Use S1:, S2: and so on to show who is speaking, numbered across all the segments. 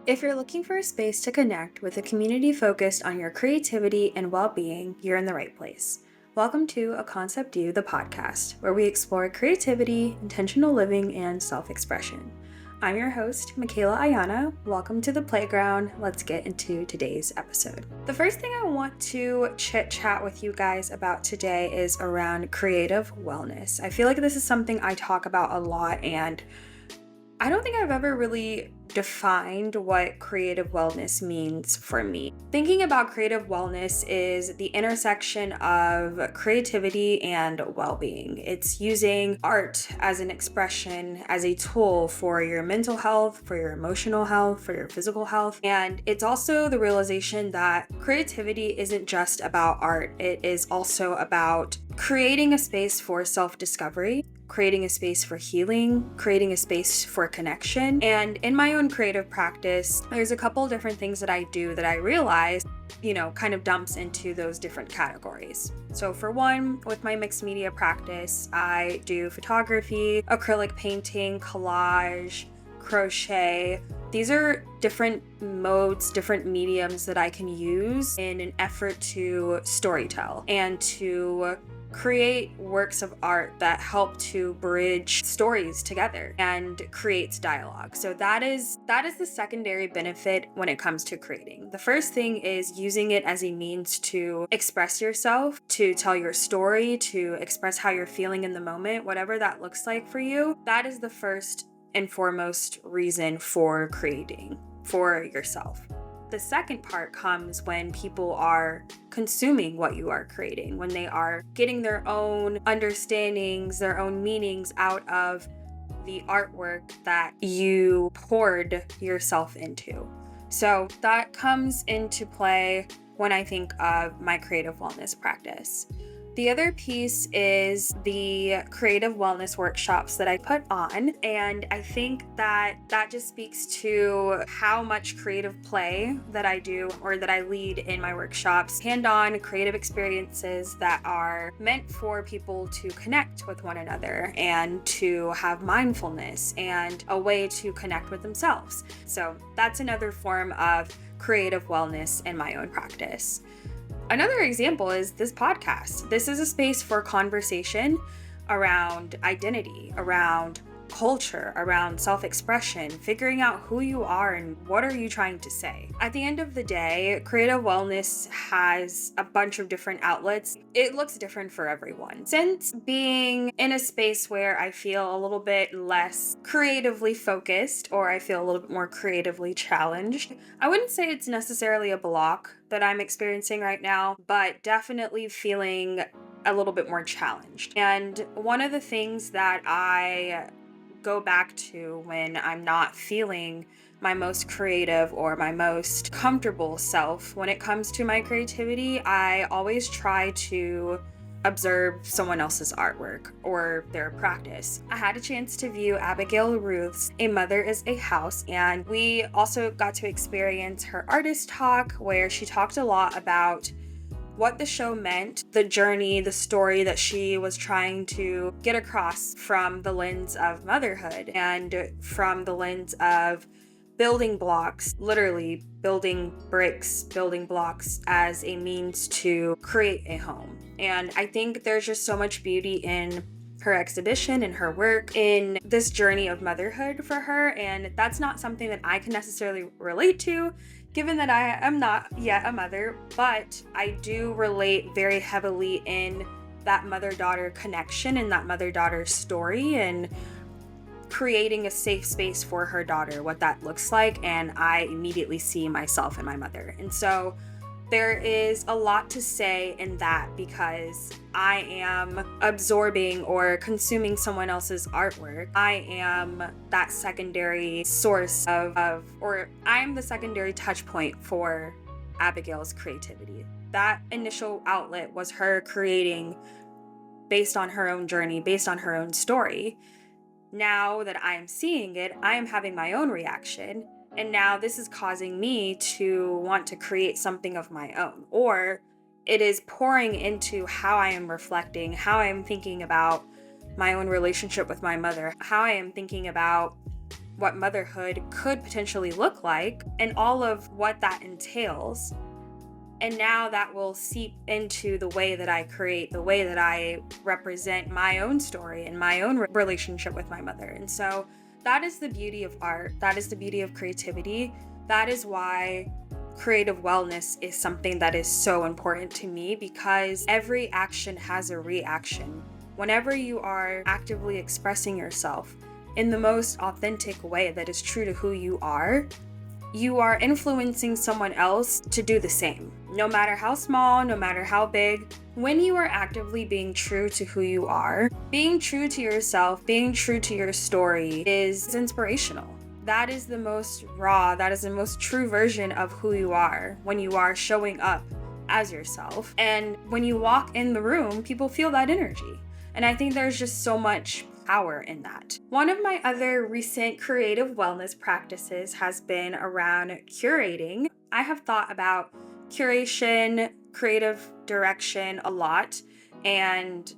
S1: If you're looking for a space to connect with a community focused on your creativity and well-being, you're in the right place. Welcome to A Concept You, the podcast, where we explore creativity, intentional living, and self-expression. I'm your host, Makala Aayana. Welcome to the playground. Let's get into today's episode. The first thing I want to chit-chat with you guys about today is around creative wellness. I feel like this is something I talk about a lot, and I don't think I've ever really defined what creative wellness means for me. Thinking about creative wellness is the intersection of creativity and well-being. It's using art as an expression, as a tool for your mental health, for your emotional health, for your physical health. And it's also the realization that creativity isn't just about art. It is also about creating a space for self-discovery, creating a space for healing, creating a space for connection. And in my own creative practice, there's a couple different things that I do that I realize, kind of dumps into those different categories. So for one, with my mixed media practice, I do photography, acrylic painting, collage, crochet. These are different modes, different mediums that I can use in an effort to storytell and to create works of art that help to bridge stories together and creates dialogue. So that is the secondary benefit when it comes to creating. The first thing is using it as a means to express yourself, to tell your story, to express how you're feeling in the moment, whatever that looks like for you. That is the first and foremost reason for creating for yourself. The second part comes when people are consuming what you are creating, when they are getting their own understandings, their own meanings out of the artwork that you poured yourself into. So that comes into play when I think of my creative wellness practice. The other piece is the creative wellness workshops that I put on, and I think that just speaks to how much creative play that I do or that I lead in my workshops. Hand-on creative experiences that are meant for people to connect with one another and to have mindfulness and a way to connect with themselves. So that's another form of creative wellness in my own practice. Another example is this podcast. This is a space for conversation around identity, around culture, around self-expression, figuring out who you are and what are you trying to say. At the end of the day, creative wellness has a bunch of different outlets. It looks different for everyone. Since being in a space where I feel a little bit less creatively focused, or I feel a little bit more creatively challenged, I wouldn't say it's necessarily a block that I'm experiencing right now, but definitely feeling a little bit more challenged. And one of the things that I go back to when I'm not feeling my most creative or my most comfortable self when it comes to my creativity, I always try to observe someone else's artwork or their practice. I had a chance to view Abigail Ruth's A Mother is a House, and we also got to experience her artist talk where she talked a lot about what the show meant, the journey, the story that she was trying to get across from the lens of motherhood and from the lens of building blocks, literally building bricks, building blocks as a means to create a home. And I think there's just so much beauty in her exhibition and her work in this journey of motherhood for her. And that's not something that I can necessarily relate to, given that I am not yet a mother, but I do relate very heavily in that mother-daughter connection and that mother-daughter story and creating a safe space for her daughter, what that looks like. And I immediately see myself in my mother. And so there is a lot to say in that because I am absorbing or consuming someone else's artwork. I am that secondary source or I'm the secondary touch point for Abigail's creativity. That initial outlet was her creating based on her own journey, based on her own story. Now that I'm seeing it, I am having my own reaction. And now this is causing me to want to create something of my own, or it is pouring into how I am reflecting, how I am thinking about my own relationship with my mother, how I am thinking about what motherhood could potentially look like and all of what that entails. And now that will seep into the way that I create, the way that I represent my own story and my own relationship with my mother. And so that is the beauty of art. That is the beauty of creativity. That is why creative wellness is something that is so important to me, because every action has a reaction. Whenever you are actively expressing yourself in the most authentic way that is true to who you are influencing someone else to do the same. No matter how small, no matter how big, when you are actively being true to who you are, being true to yourself, being true to your story is inspirational. That is the most raw, that is the most true version of who you are when you are showing up as yourself. And when you walk in the room, people feel that energy. And I think there's just so much power in that. One of my other recent creative wellness practices has been around curating. I have thought about curation, creative direction a lot, and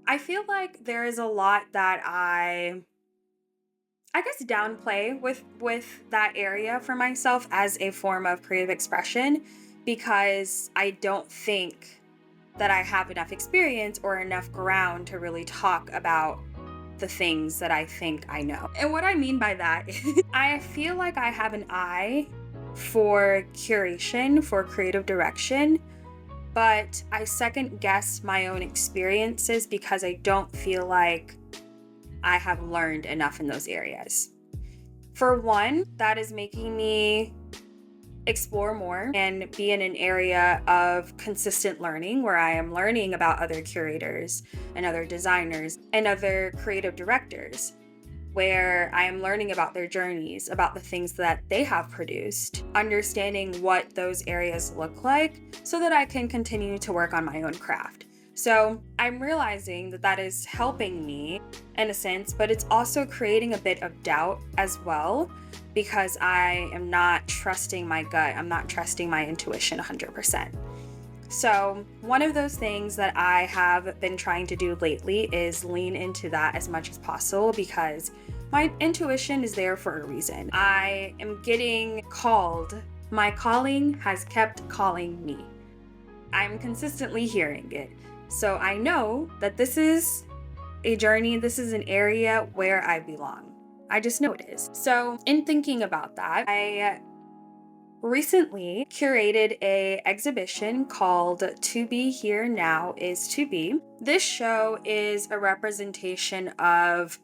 S1: I feel like there is a lot that I guess downplay with that area for myself as a form of creative expression, because I don't think that I have enough experience or enough ground to really talk about the things that I think I know. And what I mean by that is I feel like I have an eye for curation, for creative direction, but I second guess my own experiences because I don't feel like I have learned enough in those areas. For one, that is making me explore more and be in an area of consistent learning where I am learning about other curators and other designers and other creative directors, where I am learning about their journeys, about the things that they have produced, understanding what those areas look like so that I can continue to work on my own craft. So I'm realizing that that is helping me in a sense, but it's also creating a bit of doubt as well, because I am not trusting my gut. I'm not trusting my intuition 100%. So one of those things that I have been trying to do lately is lean into that as much as possible, because my intuition is there for a reason. I am getting called. My calling has kept calling me. I'm consistently hearing it. So I know that this is a journey, this is an area where I belong. I just know it is. So in thinking about that, I recently curated an exhibition called To Be Here Now is To Be. This show is a representation of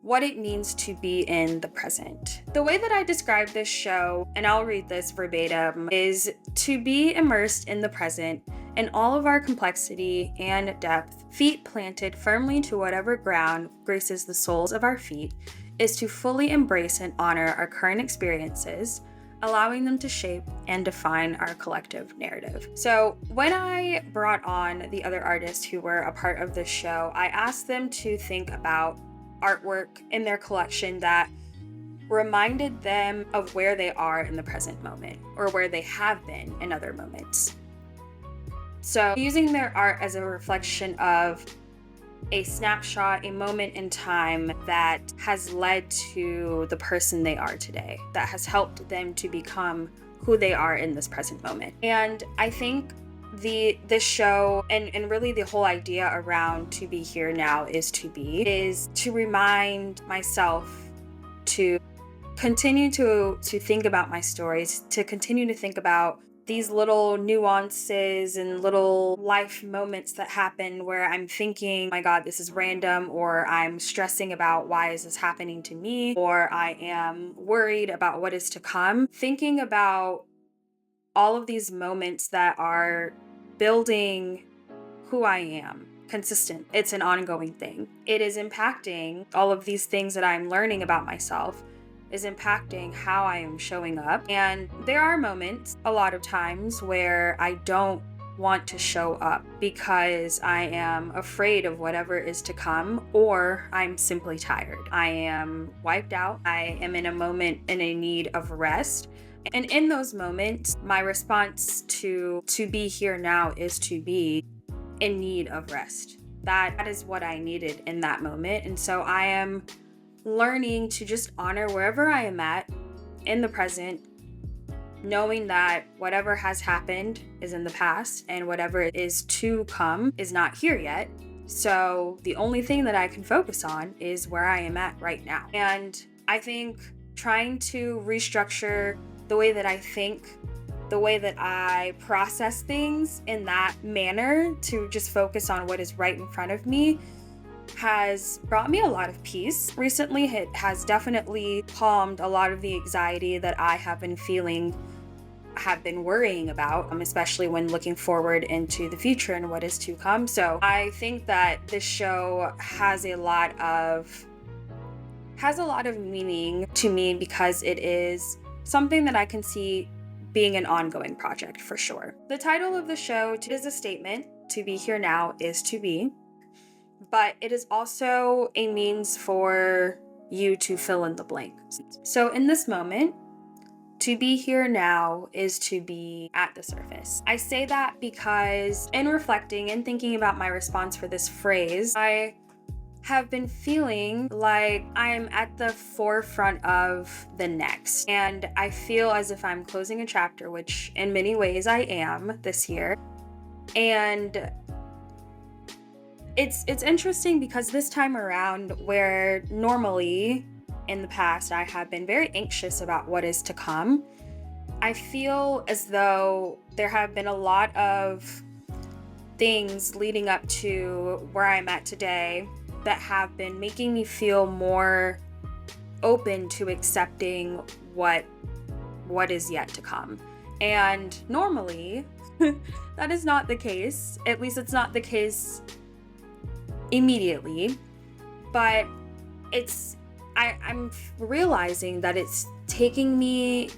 S1: what it means to be in the present. The way that I describe this show, and I'll read this verbatim, is to be immersed in the present in all of our complexity and depth, feet planted firmly to whatever ground graces the soles of our feet, is to fully embrace and honor our current experiences, allowing them to shape and define our collective narrative. So when I brought on the other artists who were a part of this show, I asked them to think about artwork in their collection that reminded them of where they are in the present moment, or where they have been in other moments. So using their art as a reflection of a snapshot, a moment in time that has led to the person they are today, that has helped them to become who they are in this present moment. And I think this show and really the whole idea around To Be Here Now is to remind myself to continue to think about my stories, to continue to think about these little nuances and little life moments that happen where I'm thinking, oh my God, this is random, or I'm stressing about why is this happening to me, or I am worried about what is to come. Thinking about all of these moments that are building who I am. Consistent. It's an ongoing thing. It is impacting all of these things that I'm learning about myself, is impacting how I am showing up. And there are moments, a lot of times, where I don't want to show up because I am afraid of whatever is to come, or I'm simply tired. I am wiped out. I am in a moment in a need of rest. And in those moments, my response to be here now is to be in need of rest. That is what I needed in that moment. And so I am learning to just honor wherever I am at in the present, knowing that whatever has happened is in the past and whatever is to come is not here yet. So the only thing that I can focus on is where I am at right now. And I think trying to restructure the way that I think, the way that I process things in that manner to just focus on what is right in front of me has brought me a lot of peace. Recently, it has definitely calmed a lot of the anxiety that I have been feeling, have been worrying about, especially when looking forward into the future and what is to come. So I think that this show has a lot of meaning to me because it is something that I can see being an ongoing project for sure. The title of the show is a statement. To be here now is to be. But it is also a means for you to fill in the blank. So in this moment, to be here now is to be at the surface. I say that because in reflecting and thinking about my response for this phrase, I have been feeling like I am at the forefront of the next. And I feel as if I'm closing a chapter, which in many ways I am this year. And it's interesting because this time around, where normally in the past I have been very anxious about what is to come, I feel as though there have been a lot of things leading up to where I'm at today that have been making me feel more open to accepting what is yet to come. And normally that is not the case. At least it's not the case immediately, but I'm realizing that it's taking me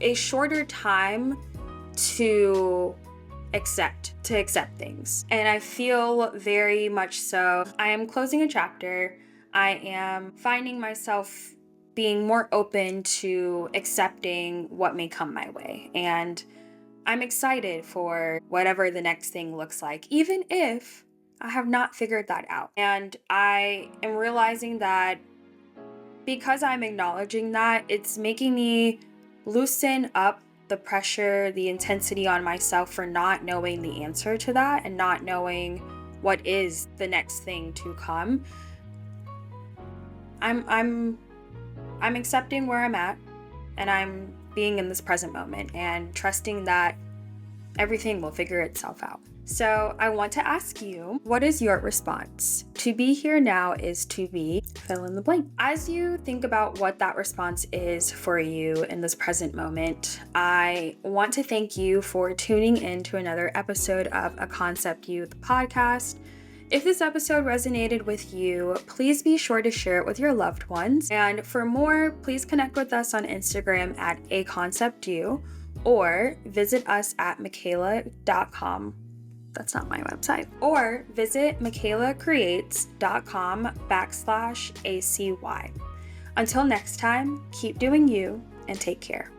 S1: a shorter time to accept things. And I feel very much so. I am closing a chapter. I am finding myself being more open to accepting what may come my way. And I'm excited for whatever the next thing looks like, even if I have not figured that out. And I am realizing that because I'm acknowledging that, it's making me loosen up the pressure, the intensity on myself for not knowing the answer to that and not knowing what is the next thing to come. I'm accepting where I'm at, and I'm being in this present moment and trusting that everything will figure itself out. So I want to ask you, what is your response? To be here now is to be fill in the blank. As you think about what that response is for you in this present moment, I want to thank you for tuning in to another episode of A Concept You, the podcast. If this episode resonated with you, please be sure to share it with your loved ones. And for more, please connect with us on Instagram at aconceptyou or visit us at makala.com. That's not my website. Or visit makalacreates.com/ACY. Until next time, keep doing you and take care.